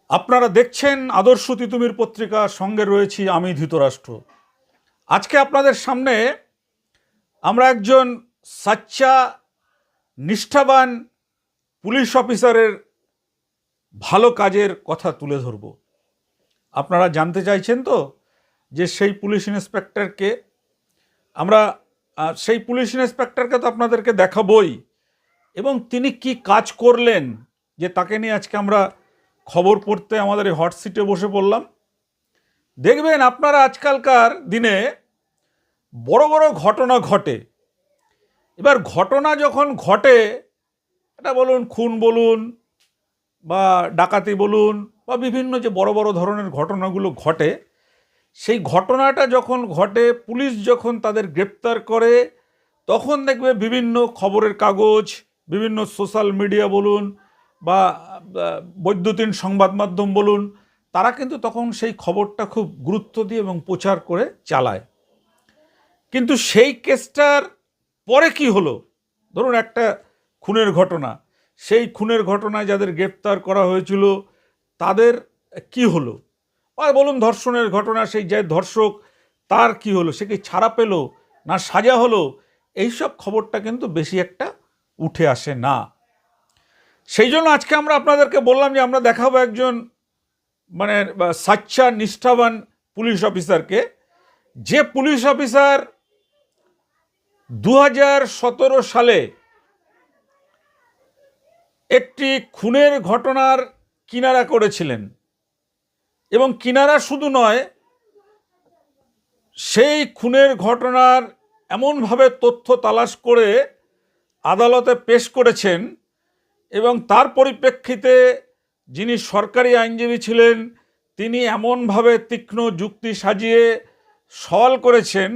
আপনারা দেখছেন আদর্শ তিতুমির পত্রিকা, সঙ্গে রয়েছি আমি ধৃতরাষ্ট্র। আজকে আপনাদের সামনে আমরা একজন সাচ্চা নিষ্ঠাবান পুলিশ অফিসারের ভালো কাজের কথা তুলে ধরব। আপনারা জানতে চাইছেন তো যে সেই পুলিশ ইন্সপেক্টরকে আমরা সেই পুলিশ ইন্সপেক্টরকে তো আপনাদেরকে দেখাবই, এবং তিনি কি কাজ করলেন যে তাকে নিয়ে আজকে আমরা খবর পড়তে আমাদের এই হট সিটে বসে পড়লাম। দেখবেন আপনারা আজকালকার দিনে বড় বড় ঘটনা ঘটে। এবার ঘটনা যখন ঘটে, এটা বলুন খুন বলুন বা ডাকাতি বলুন বা বিভিন্ন যে বড় বড় ধরনের ঘটনাগুলো ঘটে, সেই ঘটনাটা যখন ঘটে পুলিশ যখন তাদের গ্রেপ্তার করে, তখন দেখবে বিভিন্ন খবরের কাগজ, বিভিন্ন সোশ্যাল মিডিয়া বলুন বা বৈদ্যুতিন সংবাদ মাধ্যম বলুন, তারা কিন্তু তখন সেই খবরটা খুব গুরুত্ব দিয়ে এবং প্রচার করে চালায়। কিন্তু সেই কেসটার পরে কি হলো, ধরুন একটা খুনের ঘটনা, সেই খুনের ঘটনায় যাদের গ্রেপ্তার করা হয়েছিল তাদের কি হলো, আর বলুন ধর্ষণের ঘটনা, সেই যে ধর্ষক তার কি হলো, সে কি ছাড়া পেল না সাজা হলো, এইসব খবরটা কিন্তু বেশি একটা উঠে আসে না। সেই জন্য আজকে আমরা আপনাদেরকে বললাম যে আমরা দেখাবো একজন সাচ্চা নিষ্ঠাবান পুলিশ অফিসারকে, যে পুলিশ অফিসার 2017 সালে একটি খুনের ঘটনার কিনারা করেছিলেন। এবং কিনারা শুধু নয়, সেই খুনের ঘটনার এমনভাবে তথ্য তালাশ করে আদালতে পেশ করেছেন, এবং তার পরিপ্রেক্ষিতে যিনি সরকারি আইনজীবী ছিলেন তিনি এমনভাবে তীক্ষ্ণ যুক্তি সাজিয়ে সওয়াল করেছেন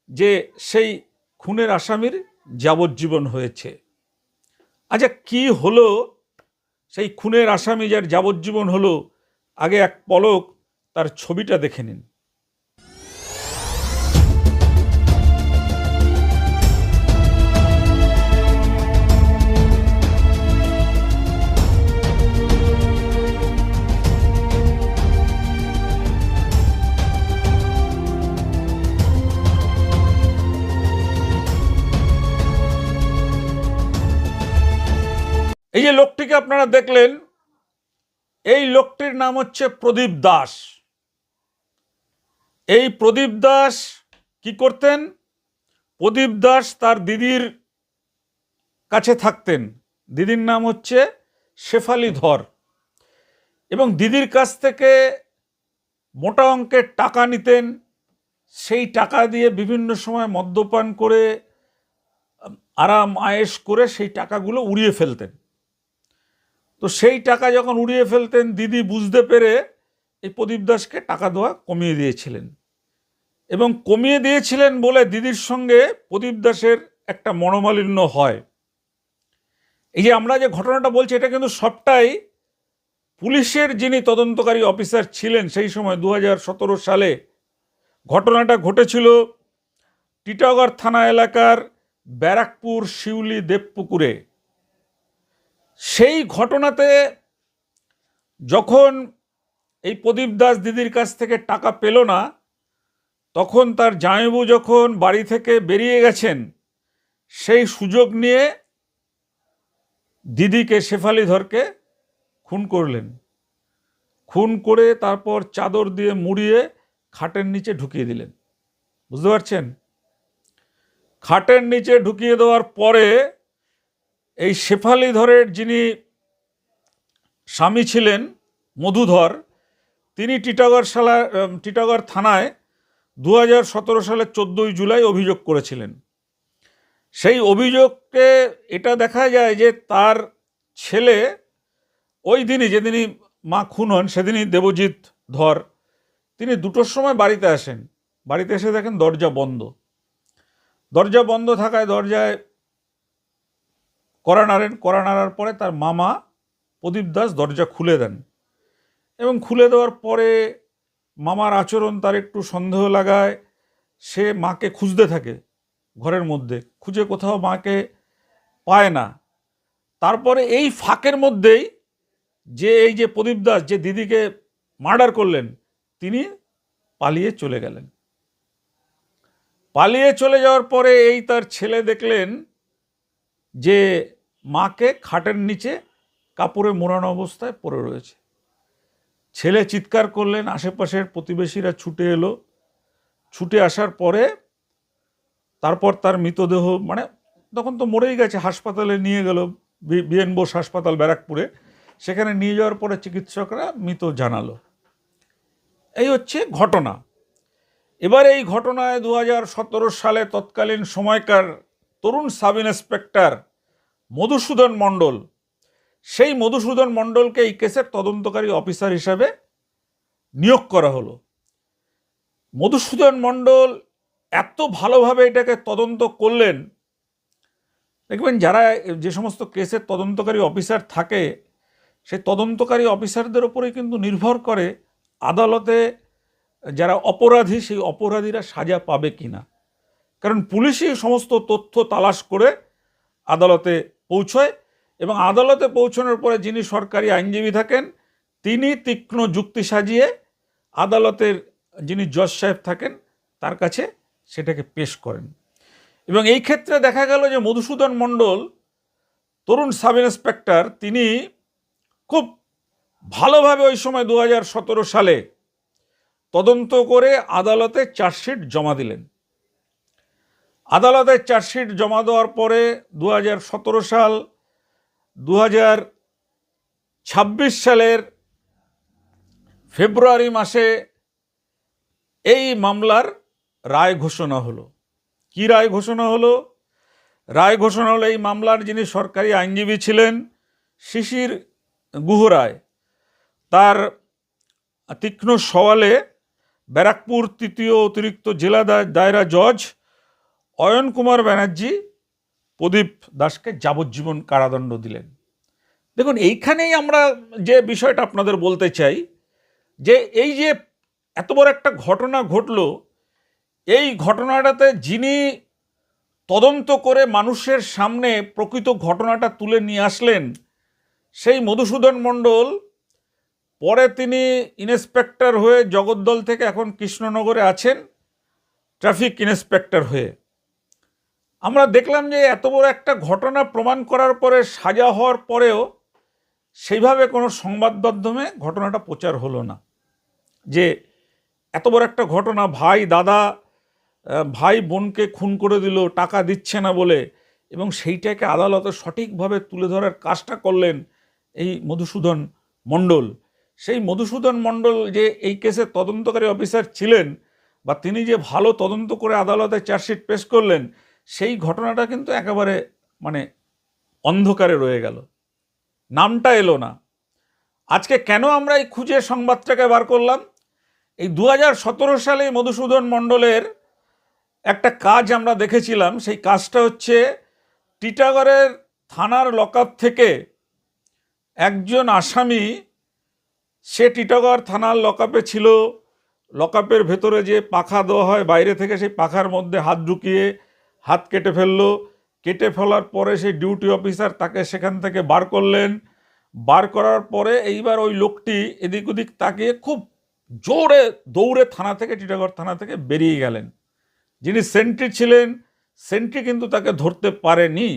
যে সেই খুনের আসামির যাবজ্জীবন হয়েছে। আচ্ছা, কি হলো সেই খুনের আসামি যার যাবজ্জীবন হলো, আগে এক পলক তার ছবিটা দেখে নিন। এই যে লোকটিকে আপনারা দেখলেন, এই লোকটির নাম হচ্ছে প্রদীপ দাস। এই প্রদীপ দাস কি করতেন? প্রদীপ দাস তার দিদির কাছে থাকতেন। দিদির নাম হচ্ছে শেফালি ধর, এবং দিদির কাছ থেকে মোটা অঙ্কের টাকা নিতেন। সেই টাকা দিয়ে বিভিন্ন সময় মদ্যপান করে আরাম আয়েশ করে সেই টাকাগুলো উড়িয়ে ফেলতেন। তো সেই টাকা যখন উড়িয়ে ফেলতেন, দিদি বুঝতে পেরে এই প্রদীপ দাসকে টাকা দেওয়া কমিয়ে দিয়েছিলেন, এবং কমিয়ে দিয়েছিলেন বলে দিদির সঙ্গে প্রদীপ দাসের একটা মনোমালিন্য হয়। এই যে আমরা যে ঘটনাটা বলছি, এটা কিন্তু সবটাই পুলিশের যিনি তদন্তকারী অফিসার ছিলেন সেই সময় 2017 সালে ঘটনাটা ঘটেছিল টিটাগড় থানা এলাকার ব্যারাকপুর শিউলি দেবপুকুরে। সেই ঘটনাতে যখন এই প্রদীপ দাস দিদির কাছ থেকে টাকা পেল না, তখন তার জামাইবাবু যখন বাড়ি থেকে বেরিয়ে গেছেন, সেই সুযোগ নিয়ে দিদিকে শেফালি ধরকে খুন করলেন। খুন করে তারপর চাদর দিয়ে মুড়িয়ে খাটের নিচে ঢুকিয়ে দিলেন। বুঝতে পারছেন? খাটের নিচে ঢুকিয়ে দেওয়ার পরে এই শেফালি ধরের যিনি স্বামী ছিলেন মধুধর, তিনি টিটাগড় থানায় 2017 সালের 14 জুলাই অভিযোগ করেছিলেন। সেই অভিযোগকে এটা দেখা যায় যে তার ছেলে ওই দিনই, যেদিনই মা খুন হন সেদিনই দেবজিৎ ধর, তিনি 2টোর সময় বাড়িতে আসেন। বাড়িতে এসে দেখেন দরজা বন্ধ। দরজা বন্ধ থাকায় দরজায় কড়া নাড়ার পরে তার মামা প্রদীপ দাস দরজা খুলে দেন, এবং খুলে দেওয়ার পরে মামার আচরণ তার একটু সন্দেহ লাগায়। সে মাকে খুঁজতে থাকে ঘরের মধ্যে, খুঁজে কোথাও মাকে পায় না। তারপরে এই ফাঁকের মধ্যেই যে এই যে প্রদীপ দাস যে দিদিকে মার্ডার করলেন, তিনি পালিয়ে চলে গেলেন। পালিয়ে চলে যাওয়ার পরে এই তার ছেলে দেখলেন যে মাকে খাটের নিচে কাপড়ে মোড়ানো অবস্থায় পড়ে রয়েছে। ছেলে চিৎকার করলেন, আশেপাশের প্রতিবেশীরা ছুটে এলো। ছুটে আসার পরে তারপর তার মৃতদেহ, মানে তখন তো মরেই গেছে, হাসপাতালে নিয়ে গেল, বিএন বোস হাসপাতাল ব্যারাকপুরে। সেখানে নিয়ে যাওয়ার পরে চিকিৎসকরা মৃত জানালো। এই হচ্ছে ঘটনা। এবার এই ঘটনায় 2017 সালে তৎকালীন সময়কার তরুণ সাব ইন্সপেক্টর মধুসূদন মণ্ডল, সেই মধুসূদন মণ্ডলকে এই কেসের তদন্তকারী অফিসার হিসাবে নিয়োগ করা হলো। মধুসূদন মণ্ডল এত ভালোভাবে এটাকে তদন্ত করলেন, দেখবেন যারা যে সমস্ত কেসের তদন্তকারী অফিসার থাকে, সেই তদন্তকারী অফিসারদের ওপরেই কিন্তু নির্ভর করে আদালতে যারা অপরাধী, সেই অপরাধীরা সাজা পাবে কিনা। কারণ পুলিশই সমস্ত তথ্য তালাশ করে আদালতে পৌঁছয়, এবং আদালতে পৌঁছানোর পরে যিনি সরকারি আইনজীবী থাকেন, তিনি তীক্ষ্ণ যুক্তি সাজিয়ে আদালতের যিনি জজ সাহেব থাকেন তার কাছে সেটাকে পেশ করেন। এবং এই ক্ষেত্রে দেখা গেল যে মধুসূদন মণ্ডল, তরুণ সাব ইন্সপেক্টর, তিনি খুব ভালোভাবে ওই সময় 2017 সালে তদন্ত করে আদালতে চার্জশিট জমা দিলেন। আদালতে চার্জশিট জমা দেওয়ার পরে 2017 সাল 2026 সালের ফেব্রুয়ারি মাসে এই মামলার রায় ঘোষণা হলো। কি রায় ঘোষণা হলো? রায় ঘোষণা হলো এই মামলার যিনি সরকারি আইনজীবী ছিলেন শিশির গুহ রায়, তার তীক্ষ্ণ সওয়ালে ব্যারাকপুর তৃতীয় অতিরিক্ত জেলা দায়রা জজ অয়ন কুমার ব্যানার্জি প্রদীপ দাসকে যাবজ্জীবন কারাদণ্ড দিলেন। দেখুন, এইখানেই আমরা যে বিষয়টা আপনাদের বলতে চাই, যে এই যে এত বড় একটা ঘটনা ঘটলো, এই ঘটনাটাতে যিনি তদন্ত করে মানুষের সামনে প্রকৃত ঘটনাটা তুলে নিয়ে আসলেন, সেই মধুসূদন মণ্ডল পরে তিনি ইন্সপেক্টর হয়ে জগদ্দল থেকে এখন কৃষ্ণনগরে আছেন ট্রাফিক ইন্সপেক্টর হয়ে। আমরা দেখলাম যে এত বড় একটা ঘটনা প্রমাণ করার পরে, সাজা হওয়ার পরেও সেইভাবে কোনো সংবাদ মাধ্যমে ঘটনাটা প্রচার হলো না, যে এত বড় একটা ঘটনা, ভাই বোনকে খুন করে দিল টাকা দিচ্ছে না বলে, এবং সেইটাকে আদালতে সঠিকভাবে তুলে ধরার কাজটা করলেন এই মধুসূদন মণ্ডল। সেই মধুসূদন মণ্ডল যে এই কেসের তদন্তকারী অফিসার ছিলেন, বা তিনি যে ভালো তদন্ত করে আদালতে চার্জশিট পেশ করলেন, সেই ঘটনাটা কিন্তু একেবারে মানে অন্ধকারে রয়ে গেল, নামটা এলো না। আজকে কেন আমরা এই খুঁজে সংবাদটাকে বার করলাম? এই 2017 সালে মধুসূদন মণ্ডলের একটা কাজ আমরা দেখেছিলাম। সেই কাজটা হচ্ছে, টিটাগড়ের থানার লকআপ থেকে একজন আসামি, সে টিটাগড় থানার লকআপে ছিল, লকআপের ভেতরে যে পাখা দেওয়া হয় বাইরে থেকে, সেই পাখার মধ্যে হাত ঢুকিয়ে হাত কেটে ফেললো। কেটে ফেলার পরে সেই ডিউটি অফিসার তাকে সেখান থেকে বার করলেন। বার করার পরে এইবার ওই লোকটি এদিক ওদিক তাকিয়ে খুব জোরে দৌড়ে থানা থেকে, টিটাগড় থানা থেকে বেরিয়ে গেলেন। যিনি সেন্ট্রি ছিলেন, সেন্ট্রি কিন্তু তাকে ধরতে পারেনি।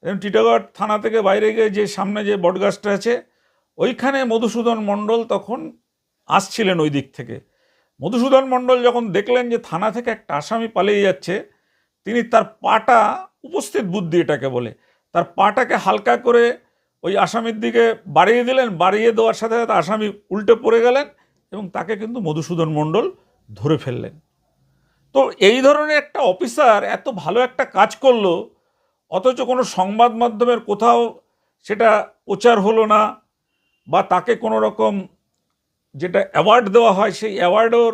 টিটাগড় থানা থেকে বাইরে গিয়ে যে সামনে যে বটগাছটা আছে, ওইখানে মধুসূদন মণ্ডল তখন আসছিলেন ওই দিক থেকে। মধুসূদন মণ্ডল যখন দেখলেন যে থানা থেকে একটা আসামি পালিয়ে যাচ্ছে, তিনি তার পাটা, উপস্থিত বুদ্ধি এটাকে বলে, তার পাটাকে হালকা করে ওই আসামির দিকে বাড়িয়ে দিলেন। বাড়িয়ে দেওয়ার সাথে সাথে আসামি উল্টে পড়ে গেলেন, এবং তাকে কিন্তু মধুসূদন মণ্ডল ধরে ফেললেন। তো এই ধরনের একটা অফিসার এত ভালো একটা কাজ করলো, অথচ কোনো সংবাদ মাধ্যমের কোথাও সেটা প্রচার হলো না, বা তাকে কোনো রকম যেটা অ্যাওয়ার্ড দেওয়া হয়, সেই অ্যাওয়ার্ডের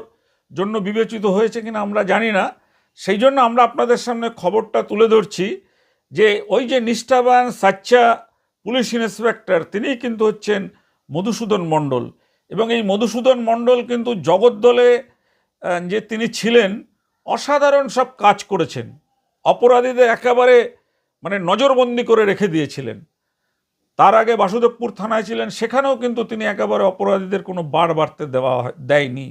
জন্য বিবেচিত হয়েছে কিনা আমরা জানি না। সেই জন্য আমরা আপনাদের সামনে খবরটা তুলে ধরছি, যে ওই যে নিষ্ঠাবান সাচ্চা পুলিশ ইন্সপেক্টর, তিনিই কিন্তু হচ্ছেন মধুসূদন মণ্ডল। এবং এই মধুসূদন মণ্ডল কিন্তু জগদ্দলে যে তিনি ছিলেন, অসাধারণ সব কাজ করেছেন, অপরাধীদের একেবারে মানে নজরবন্দি করে রেখে দিয়েছিলেন। তার আগে বাসুদেবপুর থানায় ছিলেন, সেখানেও কিন্তু তিনি একেবারে অপরাধীদের কোনো বাড়তে দেয়নি।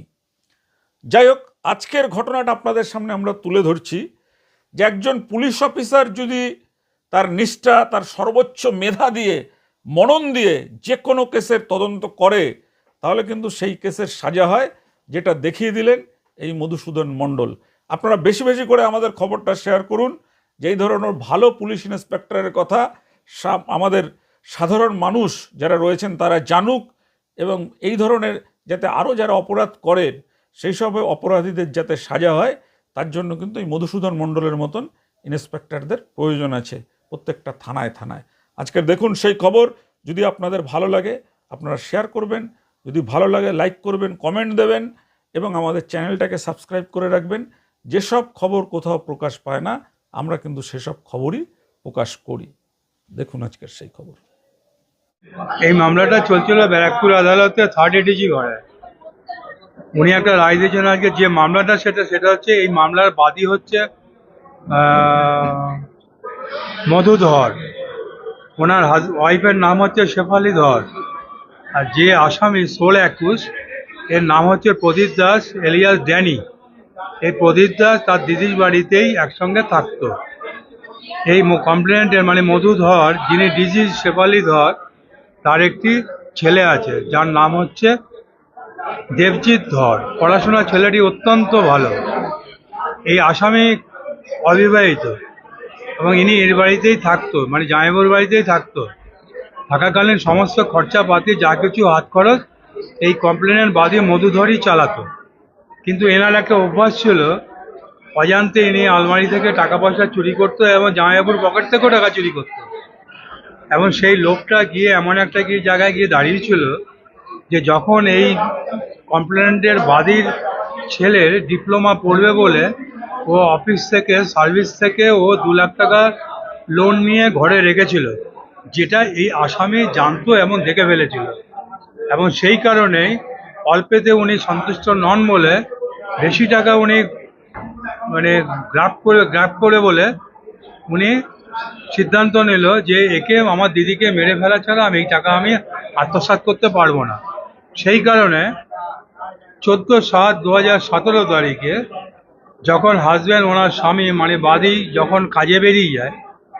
যাই হোক, আজকের ঘটনাটা আপনাদের সামনে আমরা তুলে ধরছি যে একজন পুলিশ অফিসার যদি তার নিষ্ঠা, তার সর্বোচ্চ মেধা দিয়ে, মনন দিয়ে যে কোনো কেসের তদন্ত করে, তাহলে কিন্তু সেই কেসের সাজা হয়, যেটা দেখিয়ে দিলেন এই মধুসূদন মণ্ডল। আপনারা বেশি বেশি করে আমাদের খবরটা শেয়ার করুন, যেই ধরনের ভালো পুলিশ ইন্সপেক্টরের কথা আমাদের সাধারণ মানুষ যারা রয়েছেন তারা জানুক, এবং এই ধরনের যাতে আরও যারা অপরাধ করেন সেই সব অপরাধীদের যাতে সাজা হয়, তার জন্য কিন্তু এই মধুসূদন মণ্ডলের মতন ইন্সপেক্টরদের প্রয়োজন আছে প্রত্যেকটা থানায় থানায়। আজকের দেখুন সেই খবর। যদি আপনাদের ভালো লাগে আপনারা শেয়ার করবেন, যদি ভালো লাগে লাইক করবেন, কমেন্ট দেবেন, এবং আমাদের চ্যানেলটাকে সাবস্ক্রাইব করে রাখবেন। যেসব খবর কোথাও প্রকাশ পায় না, আমরা কিন্তু সেসব খবরই প্রকাশ করি। দেখুন আজকের সেই খবর। এই মামলাটা চলছিল ব্যারাকপুর আদালতে, 3rd ADG ঘরে। উনি একটা রায় দিয়েছেন আজকে। যে মামলাটা সেটা হচ্ছে, এই মামলার বাদী হচ্ছে মধু ধর, ওনার ওয়াইফের নাম হচ্ছে শেফালি ধর, আর যে আসামি সোল অ্যাকুজ এর নাম হচ্ছে প্রদীপ দাস এলিয়াস ড্যানি। এই প্রদীপ দাস তার দিদির বাড়িতেই একসঙ্গে থাকতো। এই কমপ্লেনেন্টের মানে মধু ধর, যিনি ডিজিজ শেফালি ধর, তার একটি ছেলে আছে যার নাম হচ্ছে দেবজিৎ ধর। পড়াশোনা ছেলেটি অত্যন্ত ভালো। এই আসামি অবিবাহিত এবং ইনি এর বাড়িতেই থাকতো, মানে জামাইবাবুর বাড়িতেই থাকতো। থাকাকালীন সমস্ত খরচাপাতি যা কিছু হাত খরচ এই কমপ্লেনের বাদী মধুধরই চালাতো। কিন্তু এনার একটা অভ্যাস ছিল, অজান্তে ইনি আলমারি থেকে টাকা পয়সা চুরি করতো এবং জামাইবাবুর পকেট থেকেও টাকা চুরি করতো। এবং সেই লোকটা গিয়ে এমন একটা জায়গায় গিয়ে দাঁড়িয়েছিল যে যখন এই কমপ্লেনেন্টের বাদীর ছেলের ডিপ্লোমা পড়বে বলে ও অফিস থেকে, সার্ভিস থেকে ও 2 লাখ টাকা লোন নিয়ে ঘরে রেখেছিল, যেটা এই আসামি জানতো এবং দেখে ফেলেছিল। এবং সেই কারণেই অল্পেতে উনি সন্তুষ্ট নন বলে বেশি টাকা উনি মানে গ্রাফ করে বলে উনি সিদ্ধান্ত নিল যে একে, আমার দিদিকে মেরে ফেলা ছাড়া আমি এই টাকা আমি আত্মসাৎ করতে পারবো না। সেই কারণে 14/7/2017 তারিখে যখন হাজব্যান্ড, ওনার স্বামী মানে বাদী যখন কাজে বেরিয়ে যায়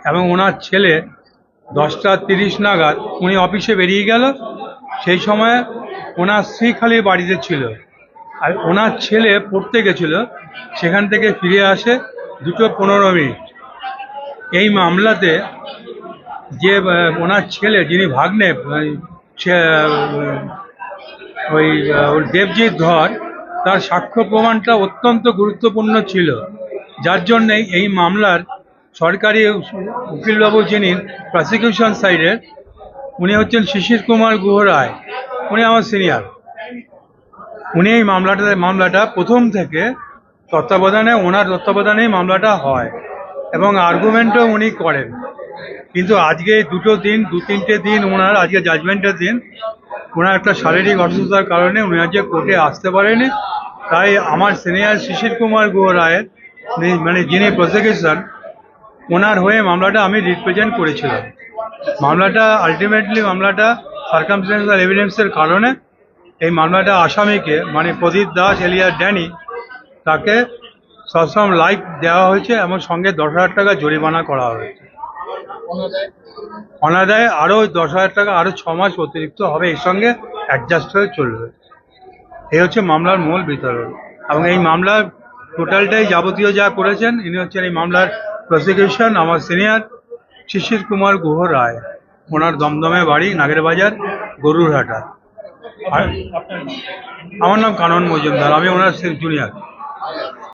এবং ওনার ছেলে 10টা 30 নাগাদ উনি অফিসে বেরিয়ে গেল, সেই সময় ওনার স্ত্রী খালি বাড়িতে ছিল আর ওনার ছেলে পড়তে গেছিল। সেখান থেকে ফিরে আসে 2:15। এই মামলাতে যে ওনার ছেলে, যিনি ভাগ্নে, ওই দেবজিৎ ধর, তার সাক্ষ্য প্রমাণটা অত্যন্ত গুরুত্বপূর্ণ ছিল, যার জন্যেই এই মামলার সরকারি উকিলবাবু, যিনি প্রসিকিউশন সাইডের, উনি হচ্ছেন শিশির কুমার গুহ রায়। উনি আমার সিনিয়র। উনি এই মামলাটা প্রথম থেকে ওনার তত্ত্বাবধানেই মামলাটা হয় এবং আর্গুমেন্টও উনি করেন। কিন্তু আজকে 2-3টে দিন ওনার, আজকে জাজমেন্টের দিন, ওনার একটা শারীরিক অসুস্থতার কারণে উনি আজকে কোর্টে আসতে পারেনি। তাই আমার সিনিয়র শিশির কুমার গুহ রায়ের, মানে যিনি প্রসিকিউশন, ওনার হয়ে মামলাটা আমি রিপ্রেজেন্ট করেছিলাম। মামলাটা মামলাটা সার্কামস্টেন্সিয়াল এভিডেন্সের কারণে এই মামলাটা আসামিকে, মানে প্রদীপ দাস এলিয়াস ড্যানি, তাকে সশ্রম লাইফ দেওয়া হয়েছে এবং সঙ্গে 10,000 টাকা জরিমানা করা হয়েছে। অনাদায়ে আরও 10,000 টাকা, আরও 6 মাস অতিরিক্ত হবে, এর সঙ্গে অ্যাডজাস্ট হয়ে চলবে। এই হচ্ছে মামলার মূল বিতরণ। এবং এই মামলার টোটালটাই যাবতীয় যা করেছেন, ইনি হচ্ছেন এই মামলার প্রসিকিউশন, আমার সিনিয়র শিশির কুমার গুহ রায়। ওনার দমদমে বাড়ি, নাগের বাজার, গরুরহাটা। আর আমার নাম কানন মজুমদার, আমি ওনার জুনিয়র।